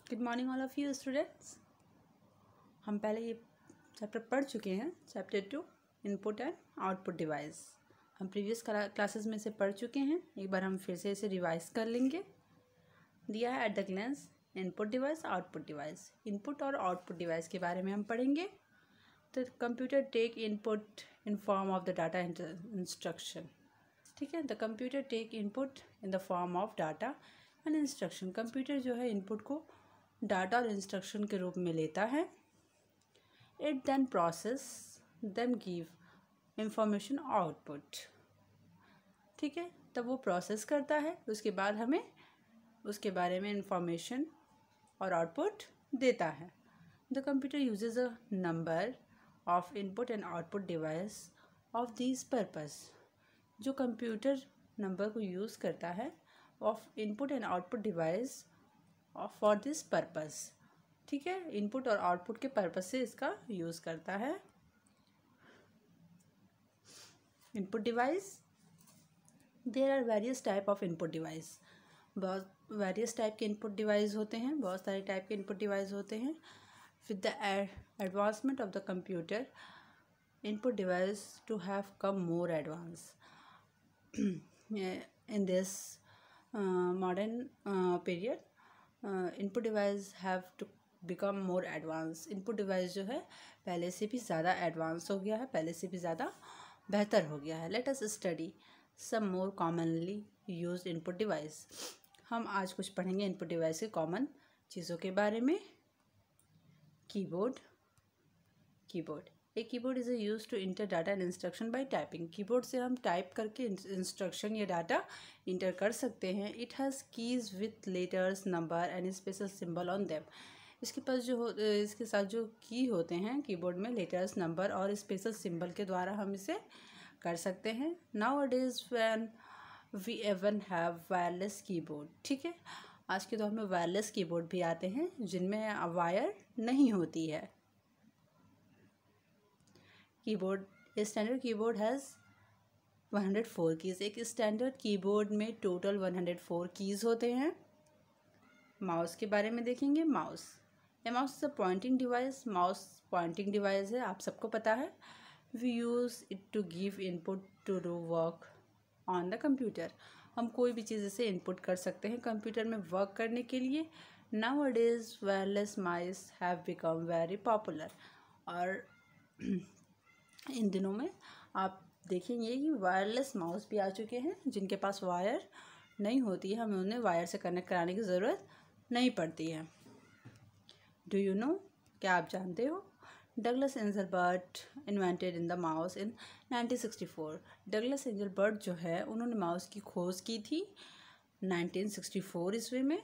Good morning all of you students. हम पहले ये चैप्टर पढ़ चुके हैं, chapter 2 input and output device. हम प्रीवियस क्लासेस में से पढ़ चुके हैं, एक बार हम फिर से इसे रिवाइज कर लेंगे। दिया है at the glance input device, output device. Input और आउटपुट डिवाइस के बारे में हम पढ़ेंगे। तो computer take input in form of the data instruction. ठीक है, the computer take input in the form of data and instruction. Computer जो है इनपुट को डाटा और इंस्ट्रक्शन के रूप में लेता है। It then process then give information output. ठीक है, तब वो प्रोसेस करता है, उसके बाद हमें उसके बारे में इंफॉर्मेशन और आउटपुट देता है। The computer usage a number of input and output device of this purpose. जो कंप्यूटर नंबर को यूज़ करता है of input and output device for this purpose. ठीक है, इनपुट और आउटपुट के पर्पस से इसका यूज़ करता है। Input device, there are various type of input device. बहुत वेरियस टाइप के इनपुट डिवाइस होते हैं, बहुत सारे टाइप के इनपुट डिवाइस होते हैं। With the advancement of the computer, input device to have come more advance in this modern period. Input device have to become more advance. Input device जो है पहले से भी ज़्यादा एडवांस हो गया है, पहले से भी ज़्यादा बेहतर हो गया है। Let us study some more commonly used input device. हम आज कुछ पढ़ेंगे इनपुट डिवाइस के कॉमन चीज़ों के बारे में। Keyboard. A keyboard is use to enter data and instruction by typing. Keyboard से हम टाइप करके इंस्ट्रक्शन या डाटा इंटर कर सकते हैं। It has keys with letters, number and special symbol on them. इसके पास इसके साथ जो की होते हैं कीबोर्ड में, लेटर्स, नंबर और स्पेशल सिंबल के द्वारा हम इसे कर सकते हैं। Now days when we even have wireless keyboard. ठीक है, आज के दौर में वायरलेस कीबोर्ड भी आते हैं जिनमें वायर नहीं होती है। Keyboard, standard keyboard has 104 keys. एक स्टैंडर्ड कीबोर्ड में टोटल 104 कीज़ होते हैं। माउस के बारे में देखेंगे। Mouse, a mouse is a pointing device. Mouse pointing device है, आप सबको पता है। We use it to give input to do work on the computer. हम कोई भी चीज़ से इनपुट कर सकते हैं कंप्यूटर में वर्क करने के लिए। Nowadays wireless mouse have become very popular. और इन दिनों में आप देखेंगे कि वायरलेस माउस भी आ चुके हैं जिनके पास वायर नहीं होती है, हमें उन्हें वायर से कनेक्ट कराने की ज़रूरत नहीं पड़ती है। डू यू नो, क्या आप जानते हो? Douglas Engelbart invented in the mouse in 1964। Douglas Engelbart जो है उन्होंने माउस की खोज की थी 1964 ईस्वी में।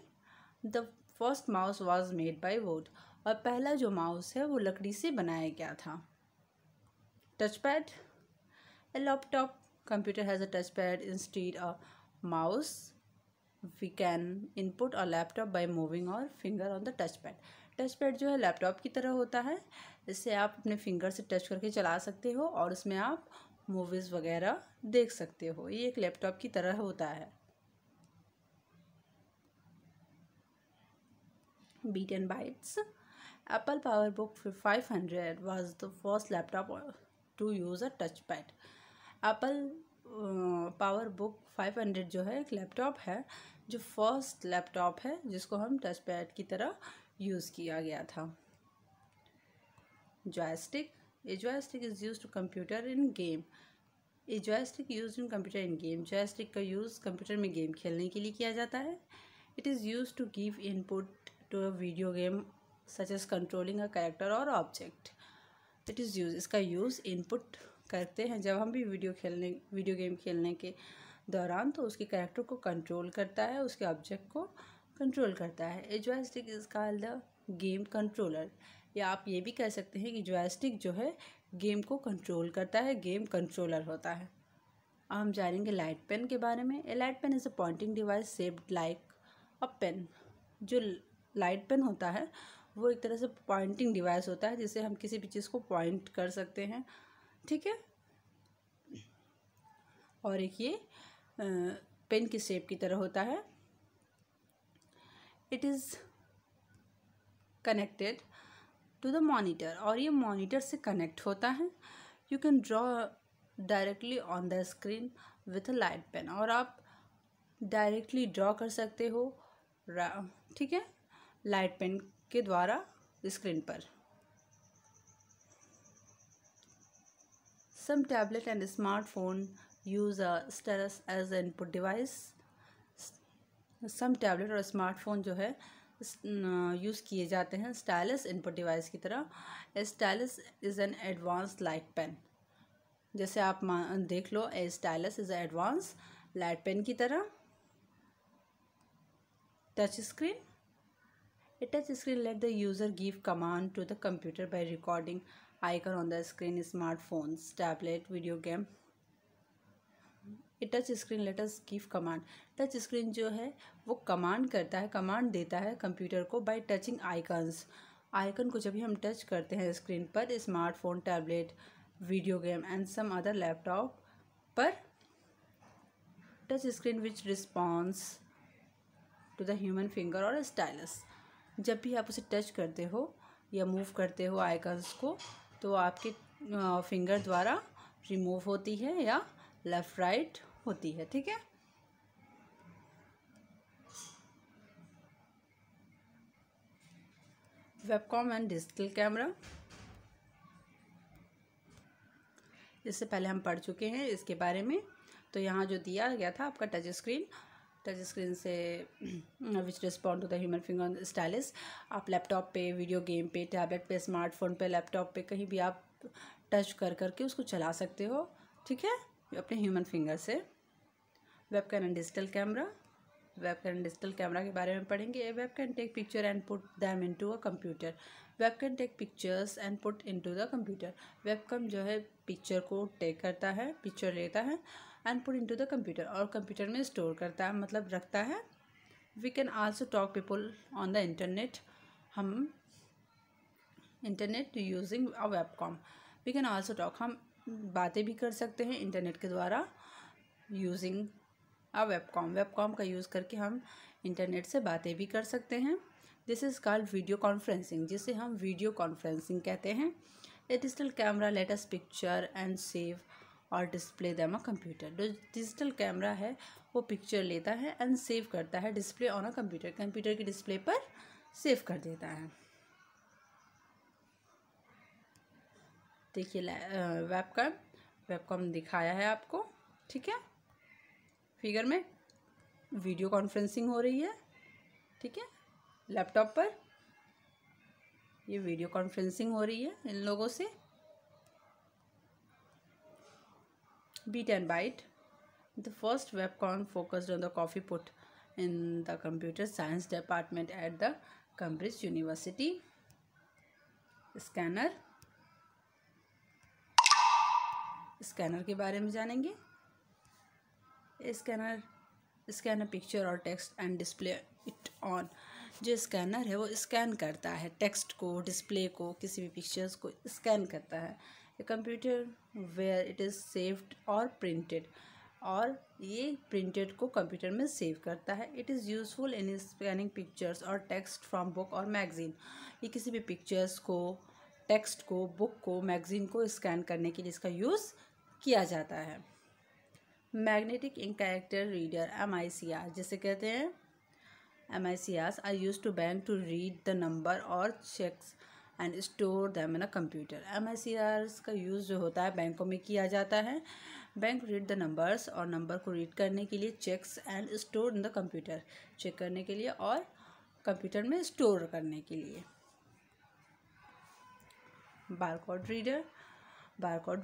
The first mouse was made by would. और पहला जो माउस है वो लकड़ी से बनाया गया था। Touchpad, a laptop computer has a touchpad instead of mouse. We can input a laptop by moving our finger on the touchpad. touchpad जो है लैपटॉप की तरह होता है, इससे आप अपने फिंगर से टच करके चला सकते हो और उसमें आप मूवीज़ वगैरह देख सकते हो। ये एक लैपटॉप की तरह होता है। Beat and Bytes, Apple PowerBook 500 was the first laptop to use a touch pad. Apple PowerBook 500 जो है एक लैपटॉप है जो फर्स्ट लैपटॉप है जिसको हम टच पैड की तरह यूज़ किया गया था। Joystick, a joystick is use to computer in game. A joystick use in computer in game. Joystick का यूज़ कंप्यूटर में गेम खेलने के लिए किया जाता है। It is use to give input to a video game such as controlling a character और object. It is use, इसका यूज़ इनपुट करते हैं जब हम भी वीडियो गेम खेलने के दौरान, तो उसके कैरेक्टर को कंट्रोल करता है, उसके ऑब्जेक्ट को कंट्रोल करता है। ए joystick is called the game controller. या आप ये भी कह सकते हैं कि जॉयस्टिक जो है गेम को कंट्रोल करता है, गेम कंट्रोलर होता है। अब हम जानेंगे लाइट पेन के बारे में। A light pen is a pointing device shaped like a pen. जो लाइट पेन होता है वो एक तरह से पॉइंटिंग डिवाइस होता है जिससे हम किसी भी चीज़ को पॉइंट कर सकते हैं। ठीक है, और एक ये पेन की शेप की तरह होता है। It is connected to the monitor, और ये मॉनिटर से कनेक्ट होता है। You can draw directly on the screen with a light pen, और आप डायरेक्टली ड्रॉ कर सकते हो, ठीक है, लाइट पेन के द्वारा स्क्रीन पर। Some tablet and smartphone use a stylus as an input device. Some tablet और स्मार्टफोन जो है यूज़ किए जाते हैं स्टाइलस इनपुट डिवाइस की तरह। Stylus is an advance light pen, जैसे आप देख लो, a stylus is advance light pen की तरह। Touch screen, a touch screen let the user give command to the computer by recording icon on the screen, smartphones, tablet, video game। a touch screen let us give command, touch screen जो है वो command करता है, command देता है computer को bye touching icons. Icon को जब भी हम टच करते हैं स्क्रीन पर, smartphone, tablet, video game and some other laptop पर, touch screen which response to the human finger और स्टाइलस। जब भी आप उसे टच करते हो या मूव करते हो आइकन्स को, तो आपके फिंगर द्वारा रिमूव होती है या लेफ़्ट राइट होती है, ठीक है। वेबकॉम एंड डिजिटल कैमरा, इससे पहले हम पढ़ चुके हैं इसके बारे में। तो यहाँ जो दिया गया था आपका टच स्क्रीन से which respond to the human finger stylus. आप लैपटॉप पे, वीडियो गेम पे, टैबलेट पे, स्मार्टफोन पे, लैपटॉप पे, कहीं भी आप टच करके उसको चला सकते हो, ठीक है, अपने ह्यूमन फिंगर से। Webcam and digital camera, webcam and digital camera के बारे में पढ़ेंगे। Webcam take picture and put them into a computer. Webcam take pictures and put into the computer. Webcam जो है पिक्चर को take करता है, पिक्चर लेता है, and put into the computer, और कंप्यूटर में स्टोर करता है, मतलब रखता है। We can also talk people on the internet, हम internet using a webcam. We can also talk, हम बातें भी कर सकते हैं इंटरनेट के द्वारा यूजिंग अ वेबकॉम। वेबकॉम का यूज़ करके हम इंटरनेट से बातें भी कर सकते हैं। This is called video conferencing, जिसे हम वीडियो कॉन्फ्रेंसिंग कहते हैं। A digital camera let us picture and save और डिस्प्ले दैम अ कंप्यूटर। जो डिजिटल कैमरा है वो पिक्चर लेता है एंड सेव करता है display on a computer, computer की डिस्प्ले पर सेव कर देता है। देखिए वेबकैम दिखाया है आपको, ठीक है, फिगर में वीडियो कॉन्फ्रेंसिंग हो रही है, ठीक है, लैपटॉप पर ये वीडियो कॉन्फ्रेंसिंग हो रही है इन लोगों से। Beat and Byte, the first webcam focused on the coffee put in the computer science department at the Cambridge University। Scanner के बारे में जानेंगे। स्कैनर पिक्चर और text and display it on. जो स्कैनर है वो स्कैन करता है टेक्स्ट को, डिस्प्ले को, किसी भी पिक्चर्स को स्कैन करता है। A computer where it is saved और प्रिंटेड, और ये प्रिंटेड को कंप्यूटर में सेव करता है। It is useful in scanning pictures और टेक्स्ट फ्रॉम बुक और मैगजीन। ये किसी भी पिक्चर्स को, टेक्स्ट को, बुक को, मैगजीन को स्कैन करने के लिए इसका यूज़ किया जाता है। Magnetic ink character reader MICR जिसे कहते हैं, MICRs are use to bank to read the number और cheques and store them in a computer. MICRs का यूज़ जो होता है बैंकों में किया जाता है। बैंक रीड द नंबर्स, और नंबर को रीड करने के लिए, cheques and store in the computer, check करने के लिए और कंप्यूटर में स्टोर करने के लिए। Barcode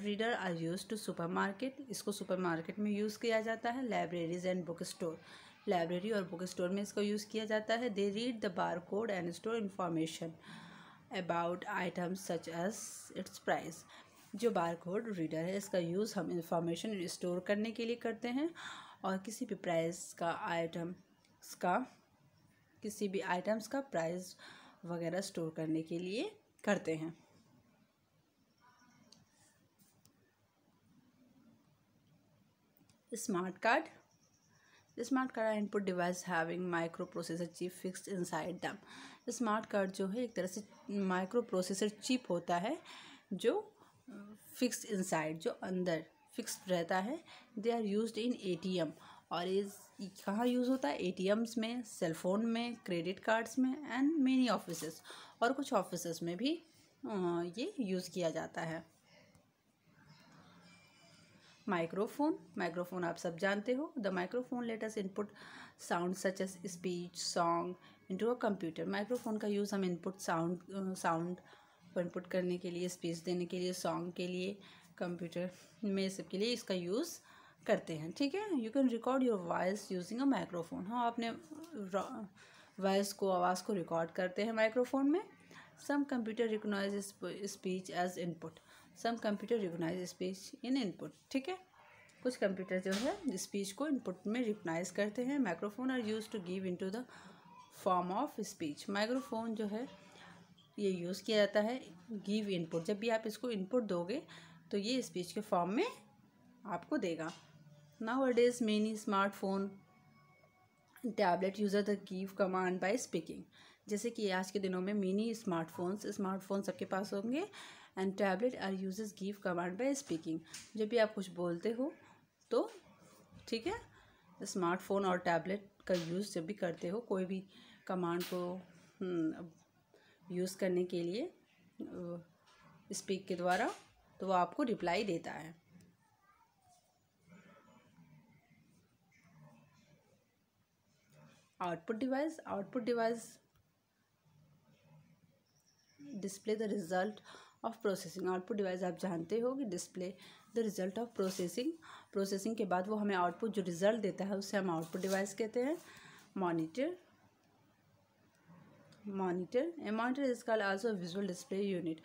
reader are use to supermarket, इसको सुपरमार्केट में यूज़ किया जाता है। Libraries and book store, library और बुक स्टोर में इसका यूज़ किया जाता है। They read the barcode and store information about items such as its price. जो बारकोड रीडर है इसका यूज़ हम इंफॉर्मेशन स्टोर करने के लिए करते हैं, और किसी भी आइटम्स का प्राइस वगैरह स्टोर करने के लिए करते हैं। Smart card, smart card input device having micro processor chip fixed inside them. Smart card जो है एक तरह से माइक्रो प्रोसेसर चिप होता है जो फिक्स्ड इनसाइड, जो अंदर फिक्स्ड रहता है। They are used in ATM, और इस कहाँ यूज़ होता है? ATMs में, सेलफोन में, क्रेडिट कार्ड्स में एंड मेनी ऑफिसेस, और कुछ ऑफिसेस में भी ये यूज़ किया जाता है। माइक्रोफोन आप सब जानते हो। The microphone let us input sound such as speech, song into a computer. Microphone का यूज़ हम इनपुट साउंड को इनपुट करने के लिए, स्पीच देने के लिए, सॉन्ग के लिए, कंप्यूटर में सब के लिए इसका यूज़ करते हैं। ठीक है, you can record your voice using a microphone. हाँ, अपने वॉइस को, आवाज़ को रिकॉर्ड करते हैं माइक्रोफोन में। Some computer recognise speech as input, some computer recognise speech in input. ठीक है, कुछ कंप्यूटर जो है स्पीच को इनपुट में रिकॉग्नाइज करते हैं। Microphone are use to give into the form of speech. Microphone जो है ये यूज़ किया जाता है गिव इनपुट। जब भी आप इसको इनपुट दोगे तो ये स्पीच के फॉर्म में आपको देगा। Nowadays many smartphone tablet user the give command by speaking. जैसे कि आज के दिनों में मिनी स्मार्टफोन सबके पास होंगे। And tablet are uses give command by speaking. जब भी आप कुछ बोलते हो तो ठीक है, स्मार्टफोन और टैबलेट का यूज़ जब भी करते हो कोई भी कमांड को यूज़ करने के लिए स्पीक के द्वारा, तो वो आपको रिप्लाई देता है। Output device display the result of processing. Output device आप जानते हो कि display the result of processing के बाद वो हमें आउटपुट जो रिजल्ट देता है उससे हम आउटपुट डिवाइस कहते हैं। Monitor a monitor is called also visual display unit.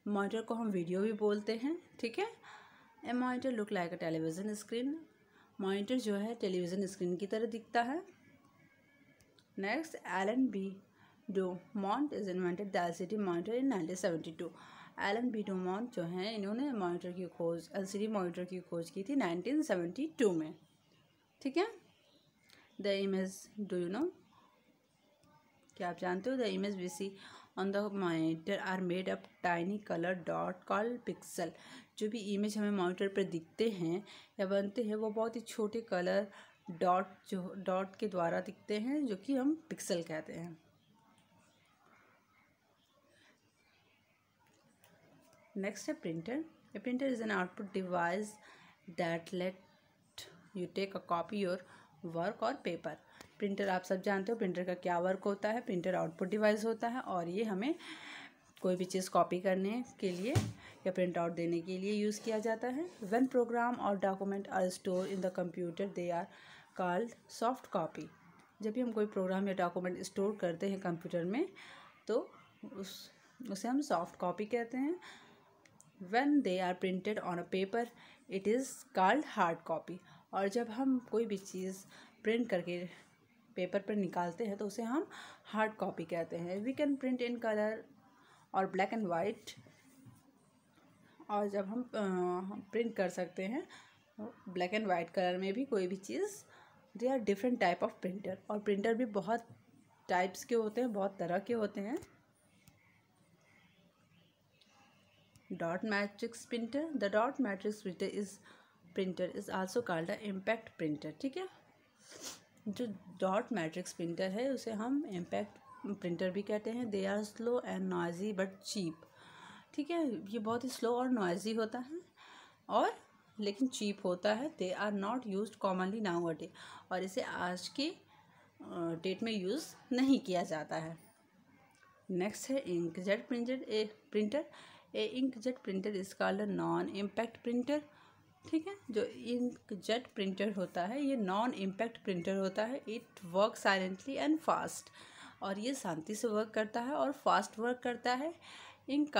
Monitor को हम वीडियो भी बोलते हैं। ठीक है, a monitor look like a television screen. Monitor जो है टेलीविज़न स्क्रीन की तरह दिखता है। Next, Alan B Dumont is invented the LCD monitor in 1972। Alan B Dumont जो हैं इन्होंने मॉनिटर की खोज, LCD मॉनिटर की खोज की थी 1972 में। ठीक है, the image, do you know, क्या आप जानते हो? The image we see on the monitor are made up tiny colour dot called pixel. जो भी इमेज हमें मॉनिटर पर दिखते हैं या बनते हैं वो बहुत ही छोटे कलर डॉट के द्वारा दिखते हैं, जो कि हम पिक्सल कहते हैं। नेक्स्ट है printer. A printer is an output device that let you take a copy your work और पेपर। प्रिंटर आप सब जानते हो प्रिंटर का क्या वर्क होता है। प्रिंटर आउटपुट डिवाइस होता है और ये हमें कोई भी चीज़ कॉपी करने के लिए या प्रिंट आउट देने के लिए यूज़ किया जाता है। व्हेन प्रोग्राम और document are store in the computer they are called soft copy. जब भी हम कोई प्रोग्राम या डॉक्यूमेंट स्टोर करते हैं कंप्यूटर में तो उसे हम सॉफ्ट कॉपी कहते हैं। When they are printed on a paper it is called hard copy. और जब हम कोई भी चीज़ प्रिंट करके पेपर पर निकालते हैं तो उसे हम हार्ड कॉपी कहते हैं। We can print in colour और ब्लैक एंड वाइट। और जब हम प्रिंट कर सकते हैं ब्लैक एंड वाइट कलर में भी कोई भी चीज़। They are different type of printer. और प्रिंटर भी बहुत टाइप्स के होते हैं, बहुत तरह के होते हैं। Dot matrix printer, the dot matrix printer is also called a impact printer. ठीक है, जो डॉट मैट्रिक्स प्रिंटर है उसे हम इम्पैक्ट प्रिंटर भी कहते हैं। They are slow and noisy but cheap. ठीक है, ये बहुत ही स्लो और नॉइजी होता है और लेकिन चीप होता है। They are not used commonly now a day. और इसे आज के डेट में यूज़ नहीं किया जाता है। नेक्स्ट है inkjet printer. A inkjet printer is called a non impact printer. ठीक है, जो इंकजेट प्रिंटर होता है ये नॉन इम्पैक्ट प्रिंटर होता है। It work silently and fast. और ये शांति से वर्क करता है और फास्ट वर्क करता है। Ink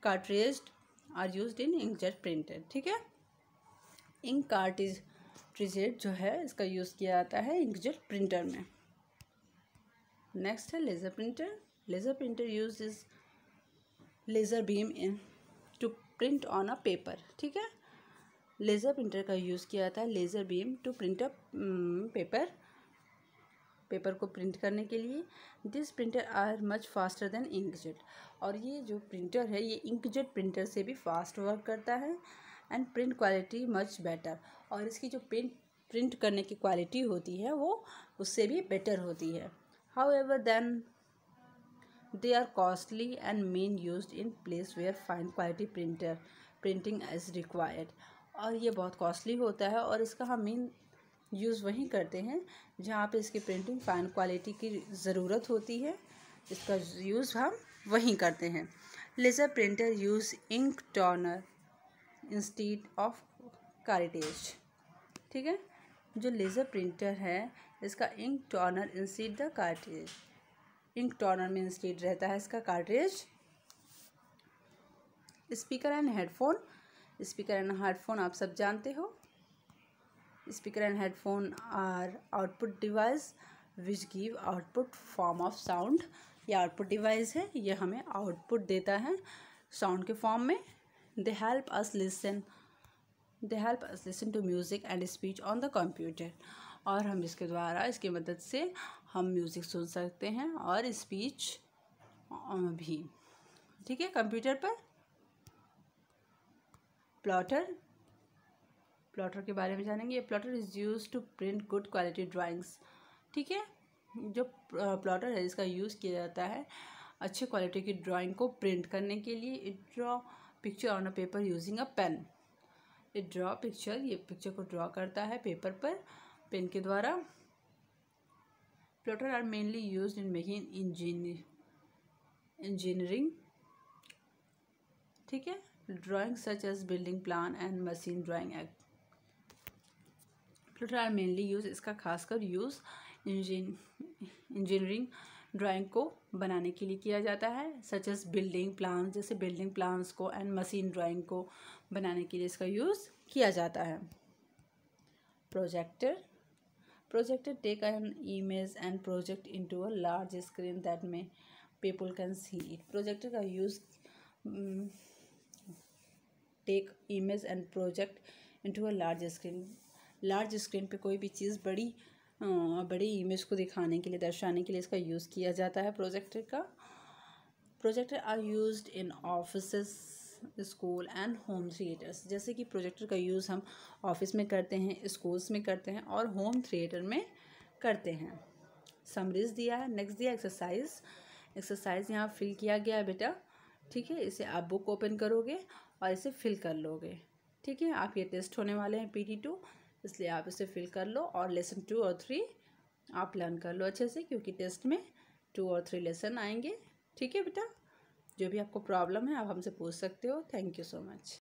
cartridge are used in inkjet printer. ठीक है, इंक कार्ट्रिज जो है इसका यूज़ किया जाता है इंकजेट प्रिंटर में। नेक्स्ट है laser printer. Laser printer uses laser beam into print on a paper. ठीक है, लेज़र प्रिंटर का यूज़ किया जाता है laser beam to print a paper को प्रिंट करने के लिए। This printer are much faster than inkjet, और ये जो प्रिंटर है ये इंकजेट प्रिंटर से भी फास्ट वर्क करता है। And print quality much better, और इसकी जो प्रिंट करने की क्वालिटी होती है वो उससे भी बेटर होती है। However then they are costly and main used in place where fine quality printing as required, और ये बहुत कॉस्टली होता है और इसका हम मेन यूज़ वहीं करते हैं जहाँ पे इसकी प्रिंटिंग फाइन क्वालिटी की ज़रूरत होती है, इसका यूज़ हम वहीं करते हैं। Laser printer use ink toner instead of cartridge, ठीक है। जो लेज़र प्रिंटर है इसका ink toner instead the cartridge, ink toner में इंस्टीड रहता है इसका कार्ट्रिज। स्पीकर एंड हेडफोन आप सब जानते हो। Speaker and headphone are output device which give output form of sound. ये आउटपुट डिवाइस है, ये हमें आउटपुट देता है साउंड के फॉर्म में। They help us listen to music and speech on the computer, और हम इसके द्वारा इसकी मदद से हम म्यूज़िक सुन सकते हैं और स्पीच भी, ठीक है, कंप्यूटर पर। प्लॉटर के बारे में जानेंगे। Plotter is use to print good quality drawings, ठीक है। जो प्लॉटर है इसका यूज़ किया जाता है अच्छे क्वालिटी की ड्राइंग को प्रिंट करने के लिए। It draw picture on a paper using a pen. ये पिक्चर को ड्रॉ करता है पेपर पर पेन के द्वारा। Plotter are mainly used in making engineering, ठीक है, drawing such as building plan and machine drawing एक्ट। प्लॉटर आर मेनली यूज, इसका खासकर यूज़ इंजीनियरिंग ड्राइंग को बनाने के लिए किया जाता है, सच एज बिल्डिंग प्लान, जैसे बिल्डिंग प्लान्स को, एंड मशीन ड्राइंग को बनाने के लिए इसका यूज़ किया जाता है। Projector take an image and project into a large screen that में people can see it. Projector का use take image and project into a large screen पे कोई भी चीज़ बड़ी इमेज को दिखाने के लिए, दर्शाने के लिए इसका यूज़ किया जाता है प्रोजेक्टर का। Projector are used in offices, school and home theatres. जैसे कि प्रोजेक्टर का यूज़ हम ऑफिस में करते हैं, स्कूल्स में करते हैं और होम थिएटर में करते हैं। समरीज दिया है। नेक्स्ट दिया एक्सरसाइज यहाँ फिल किया गया है बेटा, ठीक है। इसे आप बुक ओपन करोगे और इसे फिल कर लोगे, ठीक है। आप ये टेस्ट होने वाले हैं PT2, इसलिए आप इसे फिल कर लो और लेसन 2 और 3 आप लर्न कर लो अच्छे से, क्योंकि टेस्ट में 2 और 3 लेसन आएंगे, ठीक है बेटा। जो भी आपको प्रॉब्लम है आप हमसे पूछ सकते हो। Thank you so much.